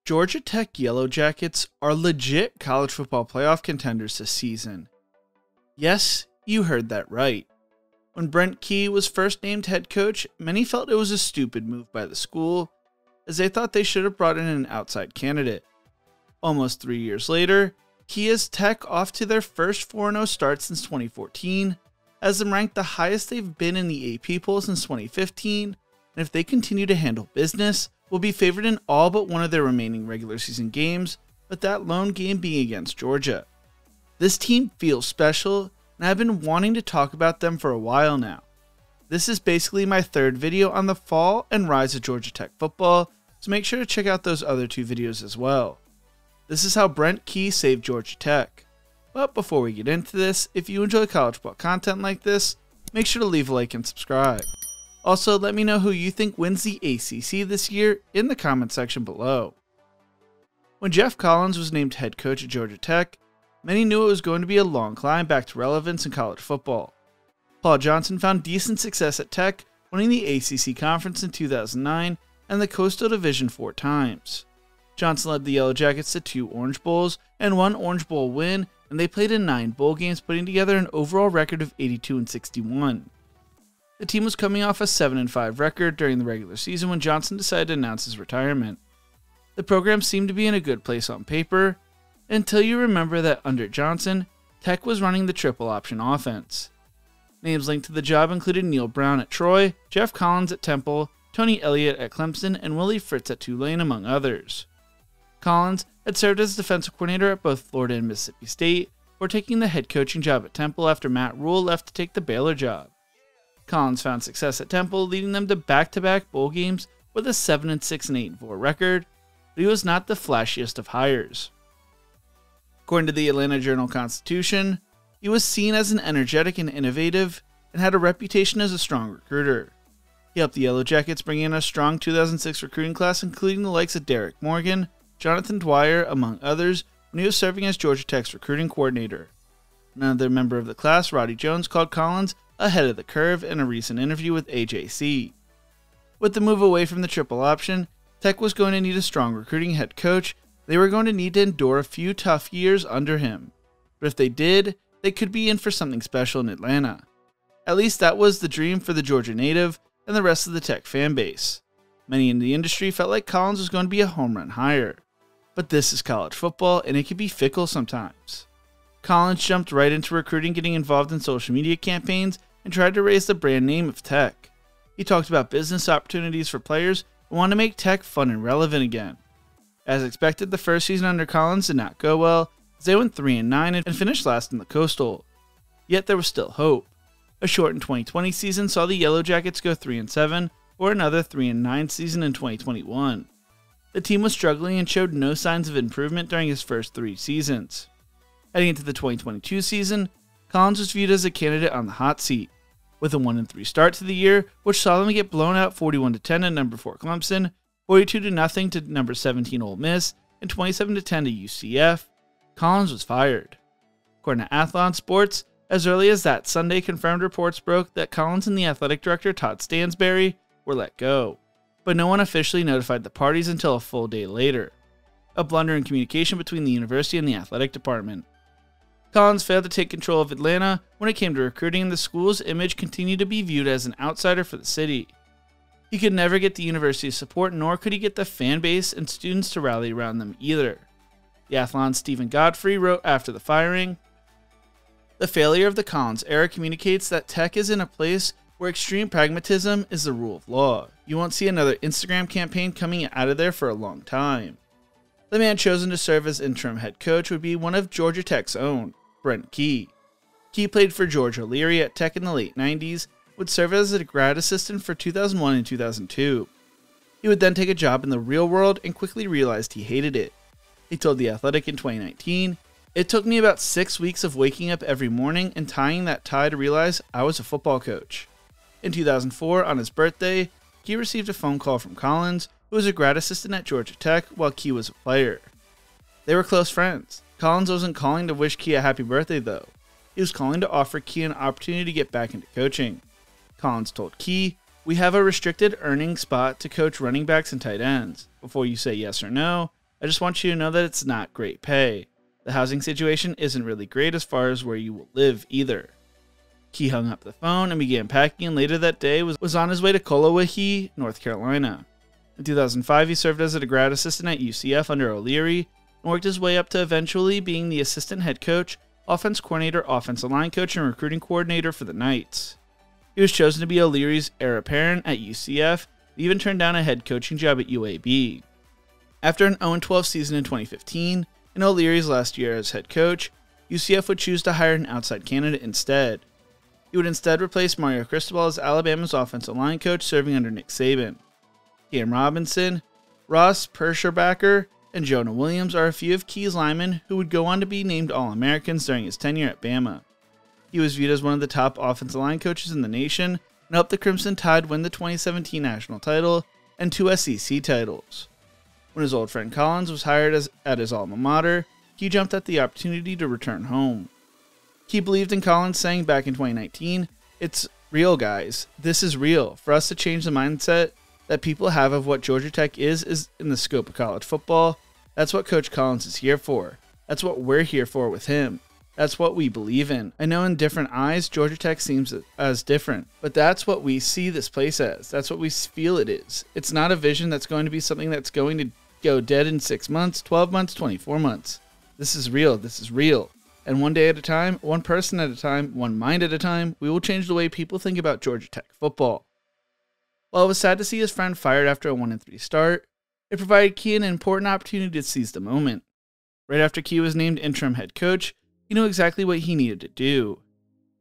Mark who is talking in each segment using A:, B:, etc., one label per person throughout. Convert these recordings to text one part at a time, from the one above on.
A: Georgia Tech Yellow Jackets are legit college football playoff contenders this season. Yes, you heard that right. When Brent Key was first named head coach, many felt it was a stupid move by the school, as they thought they should have brought in an outside candidate. Almost 3 years later, Key has Tech off to their first 4-0 start since 2014, has them ranked the highest they've been in the AP poll since 2015, and if they continue to handle business, will be favored in all but one of their remaining regular season games, with that lone game being against Georgia. This team feels special, and I've been wanting to talk about them for a while now. This is basically my third video on the fall and rise of Georgia Tech football, so make sure to check out those other two videos as well. This is how Brent Key saved Georgia Tech. But before we get into this, if you enjoy college football content like this, make sure to leave a like and subscribe. Also, let me know who you think wins the ACC this year in the comment section below. When Geoff Collins was named head coach at Georgia Tech, many knew it was going to be a long climb back to relevance in college football. Paul Johnson found decent success at Tech, winning the ACC Conference in 2009 and the Coastal Division 4 times. Johnson led the Yellow Jackets to 2 Orange Bowls and 1 Orange Bowl win, and they played in 9 bowl games, putting together an overall record of 82-61. The team was coming off a 7-5 record during the regular season when Johnson decided to announce his retirement. The program seemed to be in a good place on paper, until you remember that under Johnson, Tech was running the triple option offense. Names linked to the job included Neil Brown at Troy, Geoff Collins at Temple, Tony Elliott at Clemson, and Willie Fritz at Tulane, among others. Collins had served as defensive coordinator at both Florida and Mississippi State, before taking the head coaching job at Temple after Matt Rule left to take the Baylor job. Collins found success at Temple, leading them to back-to-back bowl games with a 7-6 and 8-4 record, but he was not the flashiest of hires. According to the Atlanta Journal-Constitution, he was seen as an energetic and innovative, and had a reputation as a strong recruiter. He helped the Yellow Jackets bring in a strong 2006 recruiting class, including the likes of Derek Morgan, Jonathan Dwyer, among others, when he was serving as Georgia Tech's recruiting coordinator. Another member of the class, Roddy Jones, called Collins ahead of the curve in a recent interview with AJC. With the move away from the triple option, Tech was going to need a strong recruiting head coach. They were going to need to endure a few tough years under him. But if they did, they could be in for something special in Atlanta. At least that was the dream for the Georgia native and the rest of the Tech fan base. Many in the industry felt like Collins was going to be a home run hire. But this is college football, and it can be fickle sometimes. Collins jumped right into recruiting, getting involved in social media campaigns, and tried to raise the brand name of Tech. He talked about business opportunities for players and wanted to make Tech fun and relevant again. As expected, the first season under Collins did not go well, as they went 3-9 and finished last in the Coastal. Yet there was still hope. A shortened 2020 season saw the Yellow Jackets go 3-7, or another 3-9 season in 2021. The team was struggling and showed no signs of improvement during his first 3 seasons. Heading into the 2022 season, Collins was viewed as a candidate on the hot seat, with a 1-3 start to the year, which saw them get blown out 41-10 at number 4 Clemson, 42-0 to number 17 Ole Miss, and 27-10 to UCF. Collins was fired. According to Athlon Sports, as early as that Sunday, confirmed reports broke that Collins and the athletic director Todd Stansberry were let go, but no one officially notified the parties until a full day later. A blunder in communication between the university and the athletic department. Collins failed to take control of Atlanta when it came to recruiting, and the school's image continued to be viewed as an outsider for the city. He could never get the university's support, nor could he get the fan base and students to rally around them either. The Athlon's Stephen Godfrey wrote after the firing, "The failure of the Collins era communicates that Tech is in a place where extreme pragmatism is the rule of law. You won't see another Instagram campaign coming out of there for a long time." The man chosen to serve as interim head coach would be one of Georgia Tech's own, Brent Key. Key played for George O'Leary at Tech in the late 90s, would serve as a grad assistant for 2001 and 2002. He would then take a job in the real world and quickly realized he hated it. He told The Athletic in 2019, "It took me about 6 weeks of waking up every morning and tying that tie to realize I was a football coach." In 2004, on his birthday, Key received a phone call from Collins, who was a grad assistant at Georgia Tech while Key was a player. They were close friends. Collins wasn't calling to wish Key a happy birthday though. He was calling to offer Key an opportunity to get back into coaching. Collins told Key, "We have a restricted earning spot to coach running backs and tight ends. Before you say yes or no, I just want you to know that it's not great pay. The housing situation isn't really great as far as where you will live either. Key hung up the phone and began packing, and later that day was on his way to Colowahee, North Carolina. In 2005, he served as a grad assistant at UCF under O'Leary and worked his way up to eventually being the assistant head coach, offense coordinator, offensive line coach, and recruiting coordinator for the Knights. He was chosen to be O'Leary's heir apparent at UCF and even turned down a head coaching job at UAB. After an 0-12 season in 2015, in O'Leary's last year as head coach, UCF would choose to hire an outside candidate instead. He would instead replace Mario Cristobal as Alabama's offensive line coach, serving under Nick Saban. Cam Robinson, Ross Perscherbacher, and Jonah Williams are a few of Key's linemen who would go on to be named All-Americans during his tenure at Bama. He was viewed as one of the top offensive line coaches in the nation and helped the Crimson Tide win the 2017 national title and 2 SEC titles. When his old friend Collins was hired at his alma mater, Key jumped at the opportunity to return home. Key believed in Collins, saying back in 2019, "It's real, guys. This is real. For us to change the mindset that people have of what Georgia Tech is in the scope of college football, that's what Coach Collins is here for. That's what we're here for with him. That's what we believe in. I know in different eyes, Georgia Tech seems as different, but that's what we see this place as. That's what we feel it is. It's not a vision that's going to be something that's going to go dead in 6 months, 12 months, 24 months. This is real. This is real. And one day at a time, one person at a time, one mind at a time, we will change the way people think about Georgia Tech football." While it was sad to see his friend fired after a 1-3 start, it provided Key an important opportunity to seize the moment. Right after Key was named interim head coach, he knew exactly what he needed to do.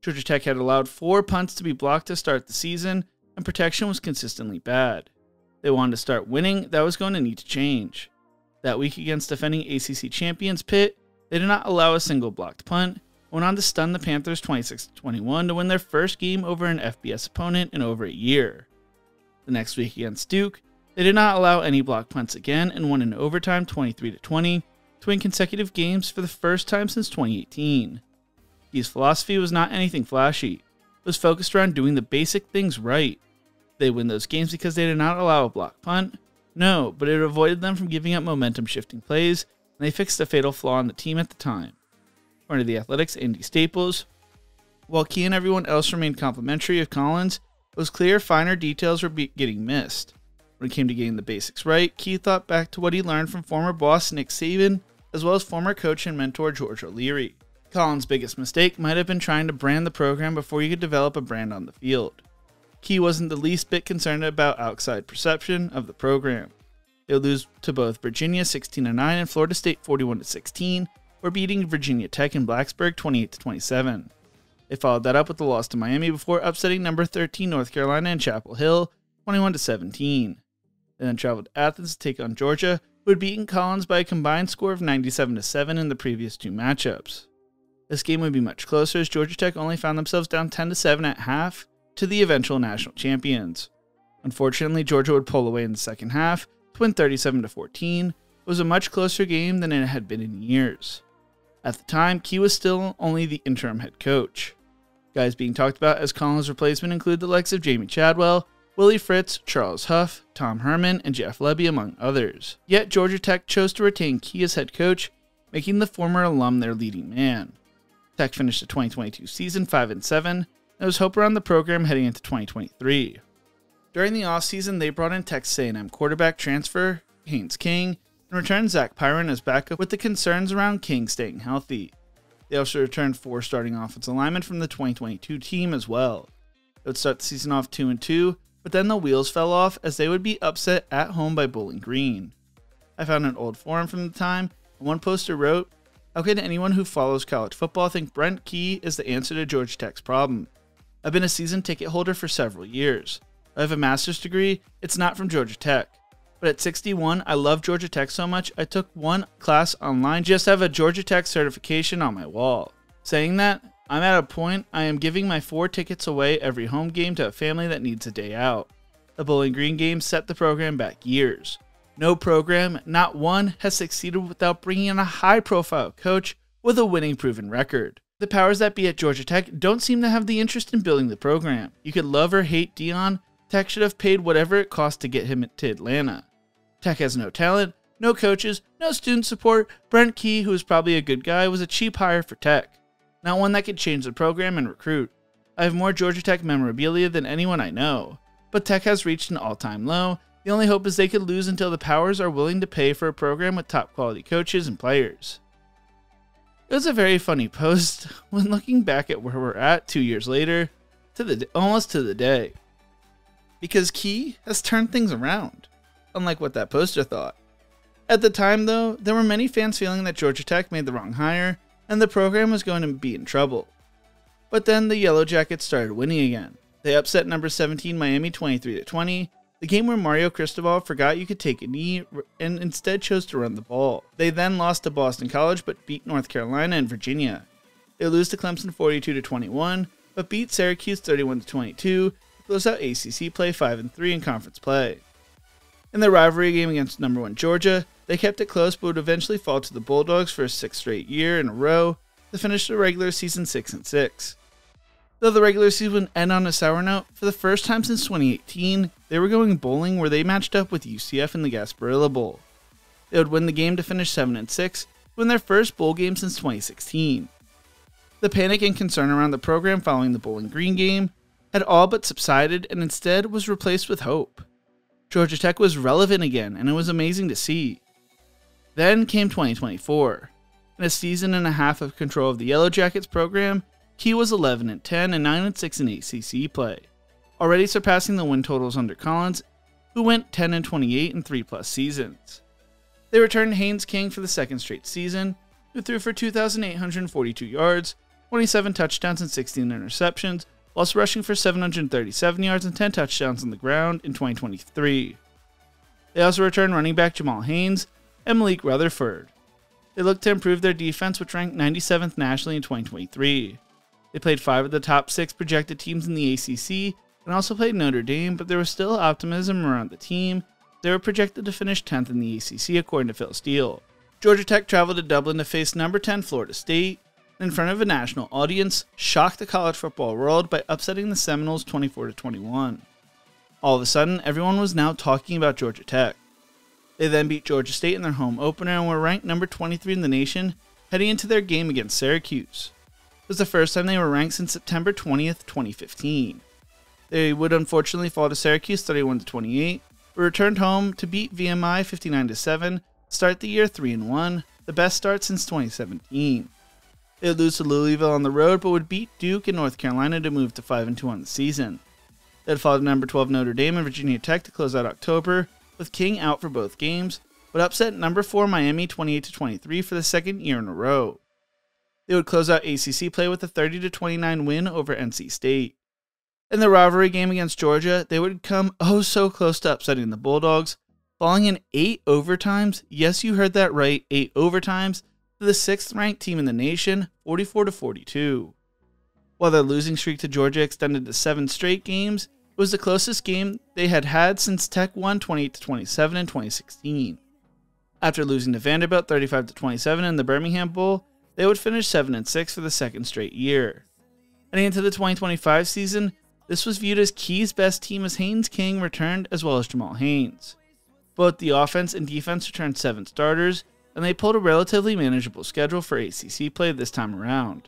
A: Georgia Tech had allowed 4 punts to be blocked to start the season, and protection was consistently bad. They wanted to start winning. That was going to need to change. That week against defending ACC champions Pitt, they did not allow a single blocked punt, went on to stun the Panthers 26-21 to win their first game over an FBS opponent in over a year. The next week against Duke, they did not allow any blocked punts again and won in overtime 23-20 to win consecutive games for the first time since 2018. Key's philosophy was not anything flashy. It was focused around doing the basic things right. They win those games because they did not allow a blocked punt? No, but it avoided them from giving up momentum-shifting plays, and they fixed a fatal flaw in the team at the time. According to The Athletic's Andy Staples, while Key and everyone else remained complimentary of Collins, it was clear finer details were getting missed. When it came to getting the basics right, Key thought back to what he learned from former boss Nick Saban, as well as former coach and mentor George O'Leary. Collins' biggest mistake might have been trying to brand the program before you could develop a brand on the field. Key wasn't the least bit concerned about outside perception of the program. They would lose to both Virginia 16-9 and Florida State 41-16, or beating Virginia Tech and Blacksburg 28-27. They followed that up with the loss to Miami before upsetting number 13 North Carolina and Chapel Hill 21-17. They then traveled to Athens to take on Georgia, who had beaten Collins by a combined score of 97-7 in the previous 2 matchups. This game would be much closer as Georgia Tech only found themselves down 10-7 at half to the eventual national champions. Unfortunately, Georgia would pull away in the second half to win 37-14. It was a much closer game than it had been in years. At the time, Key was still only the interim head coach. Guys being talked about as Collins' replacement include the likes of Jamie Chadwell, Willie Fritz, Charles Huff, Tom Herman, and Jeff Lebby, among others. Yet Georgia Tech chose to retain Key as head coach, making the former alum their leading man. Tech finished the 2022 season 5-7, and there was hope around the program heading into 2023. During the offseason, they brought in Texas A&M quarterback transfer Haynes King and returned Zach Pyron as backup with the concerns around King staying healthy. They also returned 4 starting offensive linemen from the 2022 team as well. They would start the season off 2-2, but then the wheels fell off as they would be upset at home by Bowling Green. I found an old forum from the time, and one poster wrote, "How can anyone who follows college football think Brent Key is the answer to Georgia Tech's problem? I've been a season ticket holder for several years. I have a master's degree, it's not from Georgia Tech. But at 61, I love Georgia Tech so much I took one class online just to have a Georgia Tech certification on my wall. Saying that, I'm at a point I am giving my 4 tickets away every home game to a family that needs a day out. The Bowling Green game set the program back years. No program, not one, has succeeded without bringing in a high-profile coach with a winning proven record. The powers that be at Georgia Tech don't seem to have the interest in building the program. You could love or hate Deion, Tech should have paid whatever it cost to get him to Atlanta. Tech has no talent, No coaches, no student support. Brent Key, who was probably a good guy, was a cheap hire for Tech. Not one that could change the program and recruit. I have more Georgia Tech memorabilia than anyone I know. But Tech has reached an all-time low. The only hope is they could lose until the powers are willing to pay for a program with top-quality coaches and players. It was a very funny post when looking back at where we're at 2 years later, almost to the day. Because Key has turned things around, unlike what that poster thought. At the time, though, there were many fans feeling that Georgia Tech made the wrong hire and the program was going to be in trouble. But then the Yellow Jackets started winning again. They upset number 17 Miami 23-20, the game where Mario Cristobal forgot you could take a knee and instead chose to run the ball. They then lost to Boston College but beat North Carolina and Virginia. They lose to Clemson 42-21, but beat Syracuse 31-22 to close out ACC play 5-3 in conference play. In the rivalry game against number 1 Georgia, they kept it close but would eventually fall to the Bulldogs for a 6th straight year in a row to finish the regular season 6-6. Though the regular season would end on a sour note, for the first time since 2018, they were going bowling where they matched up with UCF in the Gasparilla Bowl. They would win the game to finish 7-6, win their first bowl game since 2016. The panic and concern around the program following the Bowling Green game had all but subsided and instead was replaced with hope. Georgia Tech was relevant again, and it was amazing to see. Then came 2024. In a season and a half of control of the Yellow Jackets program, Key was 11-10 and 9-6 in ACC play, already surpassing the win totals under Collins, who went 10-28 in 3+ seasons. They returned Haynes King for the second straight season, who threw for 2,842 yards, 27 touchdowns and 16 interceptions, whilst rushing for 737 yards and 10 touchdowns on the ground in 2023. They also returned running back Jamal Haynes and Malik Rutherford. They looked to improve their defense, which ranked 97th nationally in 2023. They played 5 of the top 6 projected teams in the ACC and also played Notre Dame, but there was still optimism around the team. They were projected to finish 10th in the ACC according to Phil Steele. Georgia Tech traveled to Dublin to face number 10 Florida State, and in front of a national audience, shocked the college football world by upsetting the Seminoles 24-21. All of a sudden, everyone was now talking about Georgia Tech. They then beat Georgia State in their home opener and were ranked number 23 in the nation heading into their game against Syracuse. It was the first time they were ranked since September 20th, 2015. They would unfortunately fall to Syracuse 31-28, but returned home to beat VMI 59-7, start the year 3-1, the best start since 2017. They would lose to Louisville on the road, but would beat Duke and North Carolina to move to 5-2 on the season. They would fall to number 12 Notre Dame and Virginia Tech to close out October, with King out for both games, but upset number 4 Miami 28-23 for the second year in a row. They would close out ACC play with a 30-29 win over NC State. In the rivalry game against Georgia, they would come oh so close to upsetting the Bulldogs, falling in 8 overtimes, yes you heard that right, 8 overtimes, to the 6th ranked team in the nation, 44-42. While their losing streak to Georgia extended to 7 straight games, it was the closest game they had had since Tech won 28-27 in 2016. After losing to Vanderbilt 35-27 in the Birmingham Bowl, they would finish 7-6 for the second straight year. Heading into the 2025 season, this was viewed as Key's best team as Haynes King returned as well as Jamal Haynes. Both the offense and defense returned 7 starters, and they pulled a relatively manageable schedule for ACC play this time around.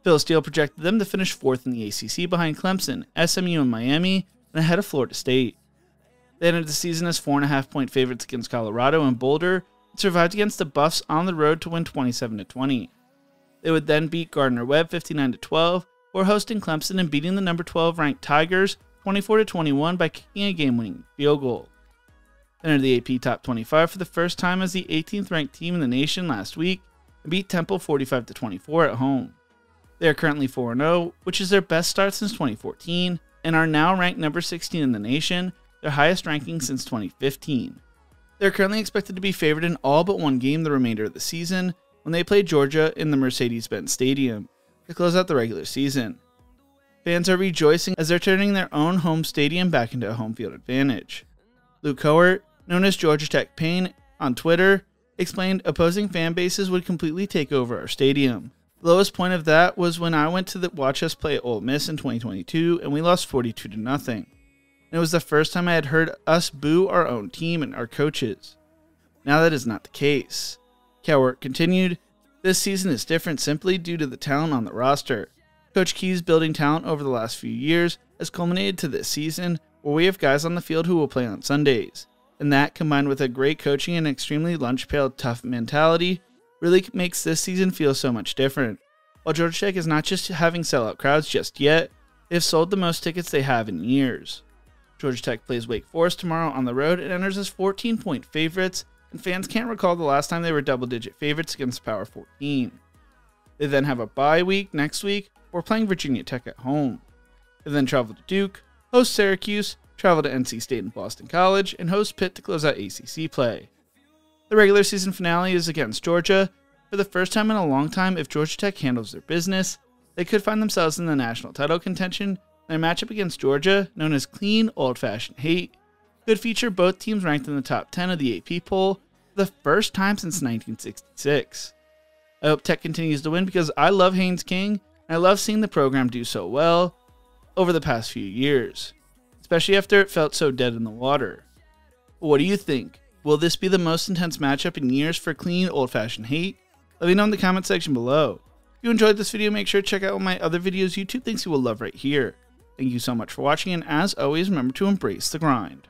A: Phil Steele projected them to finish 4th in the ACC behind Clemson, SMU, and Miami, and ahead of Florida State. They ended the season as 4.5-point favorites against Colorado and Boulder, and survived against the Buffs on the road to win 27-20. They would then beat Gardner-Webb 59-12, before hosting Clemson and beating the number 12 ranked Tigers 24-21 by kicking a game-winning field goal. They entered the AP Top 25 for the first time as the 18th ranked team in the nation last week and beat Temple 45-24 at home. They are currently 4-0, which is their best start since 2014, and are now ranked number 16 in the nation, their highest ranking since 2015. They are currently expected to be favored in all but one game the remainder of the season when they play Georgia in the Mercedes-Benz Stadium to close out the regular season. Fans are rejoicing as they're turning their own home stadium back into a home field advantage. Luke Howard, known as Georgia Tech Pain on Twitter, explained opposing fan bases would completely take over our stadium. The lowest point of that was when I went to watch us play Ole Miss in 2022 and we lost 42-0. And it was the first time I had heard us boo our own team and our coaches. Now that is not the case. Cal work continued. This season is different simply due to the talent on the roster. Coach Key's building talent over the last few years has culminated to this season, where we have guys on the field who will play on Sundays. And that, combined with a great coaching and extremely lunch pail tough mentality, really makes this season feel so much different. While Georgia Tech is not just having sellout crowds just yet, they've sold the most tickets they have in years. Georgia Tech plays Wake Forest tomorrow on the road and enters as 14-point favorites, and fans can't recall the last time they were double-digit favorites against Power 14. They then have a bye week next week, or playing Virginia Tech at home. They then travel to Duke, host Syracuse, travel to NC State and Boston College, and host Pitt to close out ACC play. The regular season finale is against Georgia. For the first time in a long time, if Georgia Tech handles their business, they could find themselves in the national title contention. Their matchup against Georgia, known as Clean Old-Fashioned Hate, could feature both teams ranked in the top 10 of the AP poll for the first time since 1966. I hope Tech continues to win because I love Haynes King, and I love seeing the program do so well over the past few years, especially after it felt so dead in the water. What do you think? Will this be the most intense matchup in years for Clean Old-Fashioned Hate? Let me know in the comment section below. If you enjoyed this video, make sure to check out my other videos YouTube thinks you will love right here. Thank you so much for watching, and as always, remember to embrace the grind.